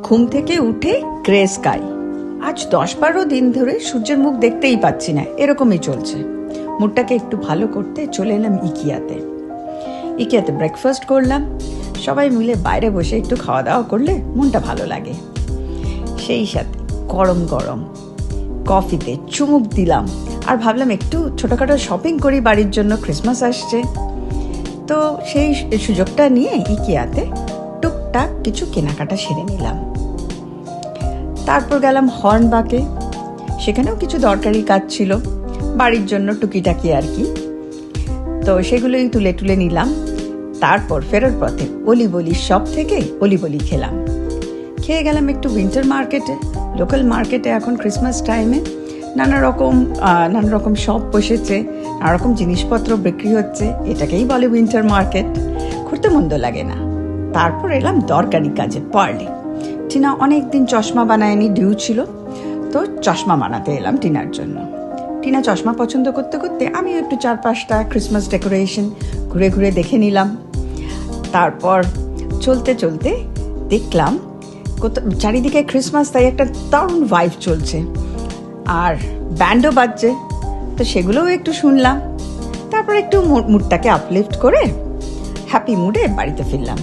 ঘুম থেকে উঠে গ্রে স্কাই। আজ 10-12 দিন ধরে সূর্যের মুখ দেখতেই পাচ্ছি না, এরকমই চলছে। মুডটাকে একটু ভালো করতে চলে এলাম ইকিয়াতে ব্রেকফাস্ট করলাম। সবাই মিলে বাইরে বসে একটু খাওয়া দাওয়া করলে মনটা ভালো লাগে। সেই সাথে গরম গরম কফিতে চুমুক দিলাম আর ভাবলাম একটু ছোটোখাটো শপিং করি বাড়ির জন্য, ক্রিসমাস আসছে। তো সেই সুযোগটা নিয়ে ইকিয়াতে টুকটাক কিছু কেনাকাটা সেরে নিলাম। তারপর গেলাম হর্নবাকে, সেখানেও কিছু দরকারি কাজ ছিল বাড়ির জন্য, টুকিটাকি আর কি। তো সেগুলোই তুলে নিলাম। তারপর ফেরার পথে অলিবলি শপ থেকে অলিবলি খেয়ে গেলাম একটু উইন্টার মার্কেটে। লোকাল মার্কেটে এখন ক্রিসমাস টাইমে নানা রকম শপ বসেছে, নানা রকম জিনিসপত্র বিক্রি হচ্ছে, এটাকেই বলে উইন্টার মার্কেট। ঘুরতে মন্দ লাগে না। তারপর এলাম দরকারি কাজে পার্লে। টিনা অনেকদিন চশমা বানায়নি, ডিউ ছিল, তো চশমা বানাতে এলাম টিনার জন্য। টিনা চশমা পছন্দ করতে করতে আমি একটু 4-5টা ক্রিসমাস ডেকোরেশন ঘুরে দেখে নিলাম। তারপর চলতে দেখলাম চারিদিকে ক্রিসমাস, তাই একটা দারুণ ভাইব চলছে, আর ব্যান্ডও বাজছে, তো সেগুলোও একটু শুনলাম। তারপর একটু মুডটাকে আপলিফট করে হ্যাপি মুডে বাড়িতে ফিরলাম।